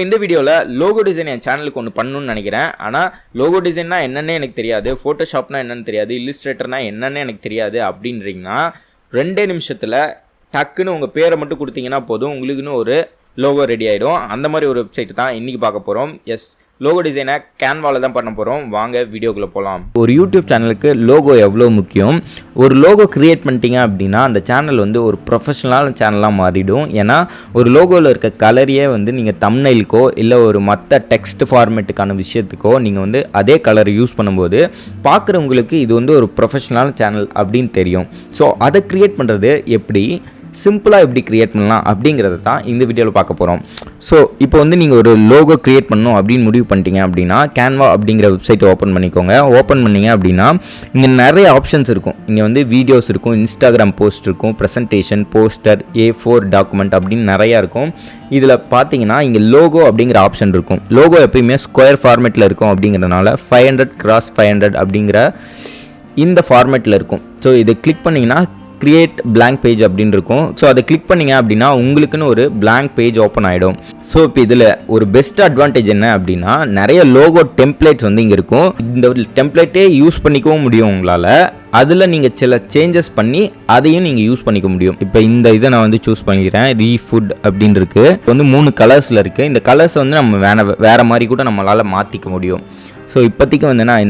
இந்த வீடியோவில் logo design என் சேனலுக்கு ஒன்று பண்ணணும்னு நினைக்கிறேன். ஆனால் லோகோ டிசைன்னா என்னென்னே எனக்கு தெரியாது, ஃபோட்டோஷாப்னா என்னென்னு தெரியாது, இல்லுஸ்ட்ரேட்டர்னா என்னென்னு எனக்கு தெரியாது அப்படின்றீங்கன்னா 2 நிமிஷத்தில் டக்குன்னு உங்கள் பேரை மட்டும் கொடுத்தீங்கன்னா போதும், உங்களுக்குன்னு ஒரு லோகோ ரெடி ஆகிடும். அந்த மாதிரி ஒரு வெப்சைட் தான் இன்றைக்கி பார்க்க போகிறோம். எஸ், லோகோ டிசைனை கேன்வாவில் தான் பண்ண போகிறோம். வாங்க வீடியோக்குள்ளே போகலாம். ஒரு யூடியூப் சேனலுக்கு லோகோ எவ்வளோ முக்கியம். ஒரு லோகோ க்ரியேட் பண்ணிட்டீங்க அப்படின்னா அந்த சேனல் வந்து ஒரு ப்ரொஃபஷனலான சேனலாக மாறிடும். ஏன்னா ஒரு லோகோவில் இருக்க கலரையே வந்து நீங்கள் தம்ப்நெயிலுக்கோ இல்லை ஒரு மற்ற டெக்ஸ்ட் ஃபார்மேட்டுக்கான விஷயத்துக்கோ நீங்கள் வந்து அதே கலரை யூஸ் பண்ணும்போது பார்க்குறவங்களுக்கு இது வந்து ஒரு ப்ரொஃபஷனலான சேனல் அப்படின்னு தெரியும். ஸோ அதை க்ரியேட் பண்ணுறது எப்படி, சிம்பிளாக எப்படி க்ரியேட் பண்ணலாம் அப்படிங்கிறத தான் இந்த வீடியோவில் பார்க்க போகிறோம். ஸோ இப்போ வந்து நீங்கள் ஒரு லோகோ க்ரியேட் பண்ணணும் அப்படின்னு முடிவு பண்ணிட்டீங்க அப்படின்னா கேன்வா அப்படிங்கிற வெப்சைட்டை ஓப்பன் பண்ணிக்கோங்க. ஓப்பன் பண்ணிங்க அப்படின்னா இங்கே நிறைய ஆப்ஷன்ஸ் இருக்கும். இங்கே வந்து வீடியோஸ் இருக்கும், இன்ஸ்டாகிராம் போஸ்ட் இருக்கும், ப்ரெசன்டேஷன், போஸ்டர், A4 டாக்குமெண்ட் அப்படின்னு நிறையா இருக்கும். இதில் பார்த்தீங்கன்னா இங்கே லோகோ அப்படிங்கிற ஆப்ஷன் இருக்கும். லோகோ எப்பயுமே ஸ்கொயர் ஃபார்மேட்டில் இருக்கும் அப்படிங்கிறதுனால 500x500 அப்படிங்கிற இந்த ஃபார்மேட்டில் இருக்கும். ஸோ இதை கிளிக் பண்ணிங்கன்னா கிரியேட் பிளாங்க் பேஜ் அப்படின்னு இருக்கும். ஸோ அதை கிளிக் பண்ணிங்க அப்படின்னா உங்களுக்குன்னு ஒரு பிளாங்க் பேஜ் ஓப்பன் ஆகிடும். ஸோ இப்போ இதில் ஒரு பெஸ்ட் அட்வான்டேஜ் என்ன அப்படின்னா நிறைய லோகோ டெம்ப்ளேட்ஸ் வந்து இங்கே இருக்கும். இந்த டெம்ப்ளேட்டே யூஸ் பண்ணிக்கவும் முடியும் உங்களால். அதில் நீங்கள் சில சேஞ்சஸ் பண்ணி அதையும் நீங்கள் யூஸ் பண்ணிக்க முடியும். இப்போ இந்த இதை நான் வந்து சூஸ் பண்ணிக்கிறேன். ரீஃபுட் அப்படின்னு இருக்குது. வந்து 3 கலர்ஸில் இருக்குது. இந்த கலர்ஸ் வந்து நம்ம வேறு மாதிரி கூட நம்மளால் மாற்றிக்க முடியும். ஸோ இப்போதைக்கு வந்து நான்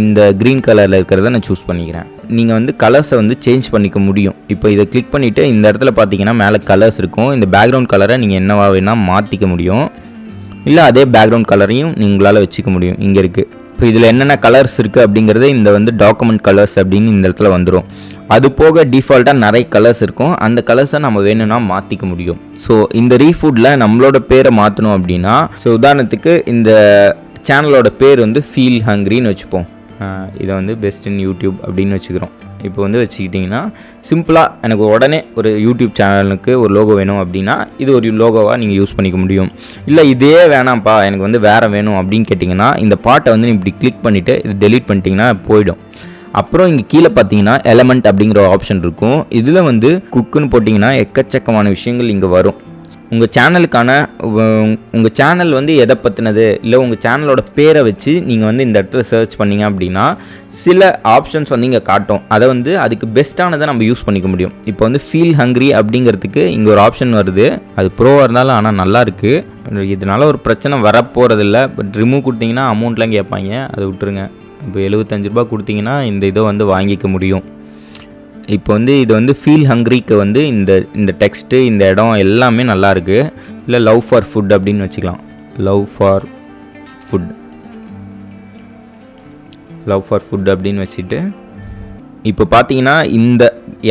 இந்த க்ரீன் கலரில் இருக்கிறத நான் சூஸ் பண்ணிக்கிறேன். நீங்கள் வந்து கலர்ஸை வந்து சேஞ்ச் பண்ணிக்க முடியும். இப்போ இதை கிளிக் பண்ணிவிட்டு இந்த இடத்துல பார்த்தீங்கன்னா மேலே கலர்ஸ் இருக்கும். இந்த பேக்ரவுண்ட் கலரை நீங்கள் என்னவா வேணால் மாற்றிக்க முடியும். இல்லை அதே பேக்ரவுண்ட் கலரையும் உங்களால் வச்சுக்க முடியும். இங்கே இருக்குது. இப்போ இதில் என்னென்ன கலர்ஸ் இருக்குது அப்படிங்கிறது இந்த வந்து டாக்குமெண்ட் கலர்ஸ் அப்படின்னு இந்த இடத்துல வந்துடும். அது போக டிஃபால்ட்டாக நிறைய கலர்ஸ் இருக்கும். அந்த கலர்ஸை நம்ம வேணும்னா மாற்றிக்க முடியும். ஸோ இந்த ரீஃபுட்டில் நம்மளோட பேரை மாற்றணும் அப்படின்னா, ஸோ உதாரணத்துக்கு இந்த சேனலோட பேர் வந்து ஃபீல் ஹங்க்ரின்னு வச்சுப்போம். இதை வந்து பெஸ்ட் இன் யூடியூப் அப்படின்னு வச்சுக்கிறோம். இப்போ வந்து வச்சுக்கிட்டிங்கன்னா சிம்பிளாக எனக்கு உடனே ஒரு யூடியூப் சேனலுக்கு ஒரு லோகோ வேணும் அப்படின்னா இது ஒரு லோகோவாக நீங்கள் யூஸ் பண்ணிக்க முடியும். இல்லை இதே வேணாம்ப்பா எனக்கு வந்து வேறு வேணும் அப்படின்னு கேட்டிங்கன்னா இந்த பாட்டை வந்து இப்படி கிளிக் பண்ணிவிட்டு இது டெலீட் பண்ணிட்டீங்கன்னா போயிடும். அப்புறம் இங்கே கீழே பார்த்தீங்கன்னா எலமெண்ட் அப்படிங்கிற ஒரு ஆப்ஷன் இருக்கும். இதில் வந்து குக்குன்னு போட்டிங்கன்னா எக்கச்சக்கமான விஷயங்கள் இங்கே வரும். உங்கள் சேனலுக்கான உங்கள் சேனல் வந்து எதை பற்றினது, இல்லை உங்கள் சேனலோட பேரை வச்சு நீங்கள் வந்து இந்த இடத்துல சர்ச் பண்ணிங்க அப்படின்னா சில ஆப்ஷன்ஸ் வந்து இங்கே காட்டும். அதை வந்து அதுக்கு பெஸ்ட்டானதை நம்ம யூஸ் பண்ணிக்க முடியும். இப்போ வந்து ஃபீல் ஹங்க்ரி அப்படிங்கிறதுக்கு இங்கே ஒரு ஆப்ஷன் வருது. அது ப்ரோவாக இருந்தாலும் ஆனால் நல்லா இருக்குது. இதனால் ஒரு பிரச்சனை வரப்போகிறதில்ல. பட் ரிமூவ் கொடுத்தீங்கன்னா அமௌண்ட்லாம் கேட்பாங்க, அதை விட்டுருங்க. இப்போ 75 ரூபா கொடுத்தீங்கன்னா இந்த இதை வந்து வாங்கிக்க முடியும். இப்போ வந்து இது வந்து ஃபீல் ஹங்க்ரிக்கு வந்து இந்த டெக்ஸ்ட்டு, இந்த இடம் எல்லாமே நல்லாயிருக்கு. இல்லை லவ் ஃபார் ஃபுட் அப்படின்னு வச்சுக்கலாம். லவ் ஃபார் ஃபுட் அப்படின்னு வச்சுட்டு இப்போ பார்த்தீங்கன்னா இந்த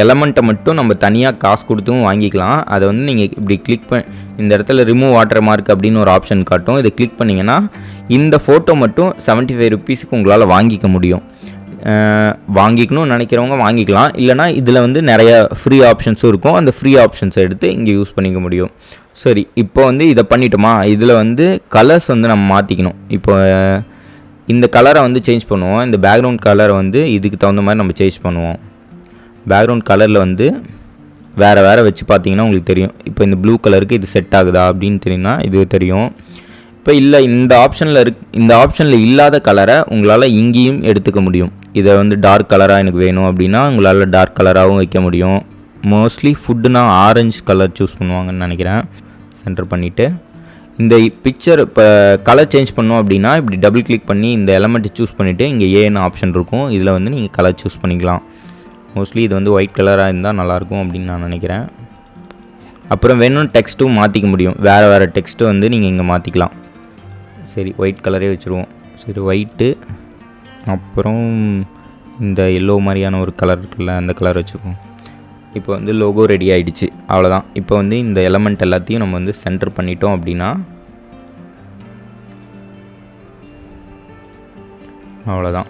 எலமெண்ட்டை மட்டும் நம்ம தனியாக காசு கொடுத்தும் வாங்கிக்கலாம். அதை வந்து நீங்கள் இப்படி கிளிக் இந்த இடத்துல ரிமூவ் வாட்டர் மார்க் அப்படின்னு ஒரு ஆப்ஷன் காட்டும். இதை கிளிக் பண்ணிங்கன்னா இந்த ஃபோட்டோ மட்டும் 75 ருபீஸுக்கு உங்களால் வாங்கிக்க முடியும். வாங்கிக்கணும்னு நினைக்கிறவங்க வாங்கிக்கலாம். இல்லைனா இதில் வந்து நிறைய ஃப்ரீ ஆப்ஷன்ஸும் இருக்கும். அந்த ஃப்ரீ ஆப்ஷன்ஸை எடுத்து இங்கே யூஸ் பண்ணிக்க முடியும். சரி, இப்போ வந்து இதை பண்ணிட்டோமா, இதில் வந்து கலர்ஸ் வந்து நம்ம மாற்றிக்கணும். இப்போ இந்த கலரை வந்து சேஞ்ச் பண்ணுவோம். இந்த பேக்ரவுண்ட் கலரை வந்து இதுக்கு தகுந்த மாதிரி நம்ம சேஞ்ச் பண்ணுவோம். பேக்ரவுண்ட் கலரில் வந்து வேறு வச்சு பார்த்தீங்கன்னா உங்களுக்கு தெரியும். இப்போ இந்த ப்ளூ கலருக்கு இது செட் ஆகுதா அப்படின்னு தெரியும்னா இது தெரியும். இப்போ இல்லை இந்த ஆப்ஷனில் இல்லாத கலரை உங்களால் இங்கேயும் எடுத்துக்க முடியும். இதை வந்து டார்க் கலராக எனக்கு வேணும் அப்படின்னா உங்களால் டார்க் கலராகவும் வைக்க முடியும். மோஸ்ட்லி ஃபுட்டுனா ஆரஞ்சு கலர் சூஸ் பண்ணுவாங்கன்னு நினைக்கிறேன். சென்டர் பண்ணிவிட்டு இந்த பிக்சர் இப்போ கலர் சேஞ்ச் பண்ணோம் அப்படின்னா இப்படி டபுள் கிளிக் பண்ணி இந்த எலமெண்ட்டை சூஸ் பண்ணிவிட்டு இங்கே ஏன்னு ஆப்ஷன் இருக்கும். இதில் வந்து நீங்கள் கலர் சூஸ் பண்ணிக்கலாம். மோஸ்ட்லி இது வந்து ஒயிட் கலராக இருந்தால் நல்லாயிருக்கும் அப்படின்னு நான் நினைக்கிறேன். அப்புறம் வேணும் டெக்ஸ்ட்டும் மாற்றிக்க முடியும். வேறு டெக்ஸ்ட்டு வந்து நீங்கள் இங்கே மாற்றிக்கலாம். சரி, ஒயிட் கலரே வச்சுருவோம். சரி, ஒயிட்டு அப்புறம் இந்த எல்லோ மாதிரியான ஒரு கலர் இருக்குல்ல, அந்த கலர் வச்சுக்குவோம். இப்போ வந்து லோகோ ரெடி ஆகிடுச்சு. அவ்வளோதான். இப்போ வந்து இந்த எலமெண்ட் எல்லாத்தையும் நம்ம வந்து சென்டர் பண்ணிட்டோம் அப்படின்னா அவ்வளோதான்,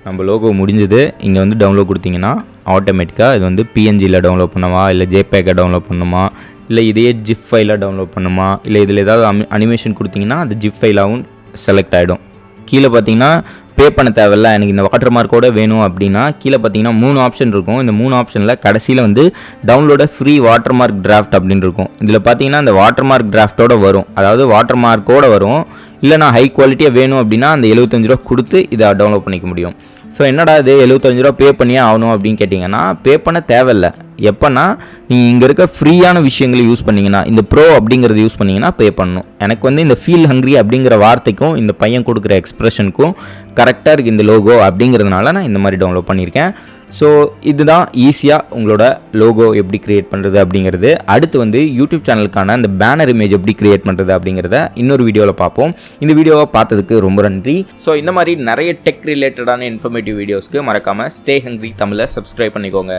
நம்ம லோகோ முடிஞ்சது. இங்கே வந்து டவுன்லோட் கொடுத்தீங்கன்னா ஆட்டோமேட்டிக்காக இது வந்து பிஎன்ஜியில் டவுன்லோட் பண்ணுமா, இல்லை ஜேபேக்கை டவுன்லோட் பண்ணுமா, இல்லை இதையே ஜிப் ஃபைலாக டவுன்லோட் பண்ணுமா, இல்லை இதில் ஏதாவது அனிமேஷன் கொடுத்தீங்கன்னா அது ஜிப் ஃபைலாகவும் செலக்ட் ஆகிடும். கீழே பார்த்தீங்கன்னா பே பண்ண தேவையில்ல, எனக்கு இந்த வாட்டர் மார்க்கோட வேணும் அப்படின்னா கீழே பார்த்தீங்கன்னா 3 ஆப்ஷன் இருக்கும். இந்த 3 ஆப்ஷனில் கடைசியில் வந்து டவுன்லோட ஃப்ரீ வாட்டர் மார்க் டிராஃப்ட் அப்படின்னு இருக்கும். இதில் பார்த்தீங்கன்னா அந்த வாட்டர் மார்க் டிராஃப்டோட வரும், அதாவது வாட்டர் மார்க்கோட வரும். இல்லை நான் ஹை குவாலிட்டியாக வேணும் அப்படின்னா அந்த 75 ரூபா கொடுத்து இதை டவுன்லோட் பண்ணிக்க முடியும். ஸோ என்னடா இது 75 ரூபா பே பண்ணியே ஆகணும் அப்படின்னு கேட்டிங்கன்னா பே பண்ண தேவையில்லை. எப்போனா நீங்கள் இங்கே இருக்க ஃப்ரீயான விஷயங்களை யூஸ் பண்ணிங்கன்னா, இந்த ப்ரோ அப்படிங்கிறது யூஸ் பண்ணிங்கன்னா பே பண்ணணும். எனக்கு வந்து இந்த ஃபீல் ஹங்க்ரி அப்படிங்கிற வார்த்தைக்கும் இந்த பையன் கொடுக்குற எக்ஸ்ப்ரெஷனுக்கும் கரெக்டாக இருக்குது இந்த லோகோ அப்படிங்கிறதுனால நான் இந்த மாதிரி டவுன்லோட் பண்ணியிருக்கேன். ஸோ இதுதான் ஈஸியாக உங்களோட லோகோ எப்படி க்ரியேட் பண்ணுறது அப்படிங்கிறது. அடுத்து வந்து யூடியூப் சேனலுக்கான அந்த பேனர் இமேஜ் எப்படி க்ரியேட் பண்ணுறது அப்படிங்கிறத இன்னொரு வீடியோவில் பார்ப்போம். இந்த வீடியோவை பார்த்ததுக்கு ரொம்ப நன்றி. ஸோ இந்த மாதிரி நிறைய டெக் ரிலேட்டடான இன்ஃபர்மேட்டிவ் வீடியோஸ்க்கு மறக்காமல் ஸ்டே ஹங்க்ரி தமிழை சப்ஸ்கிரைப் பண்ணிக்கோங்க.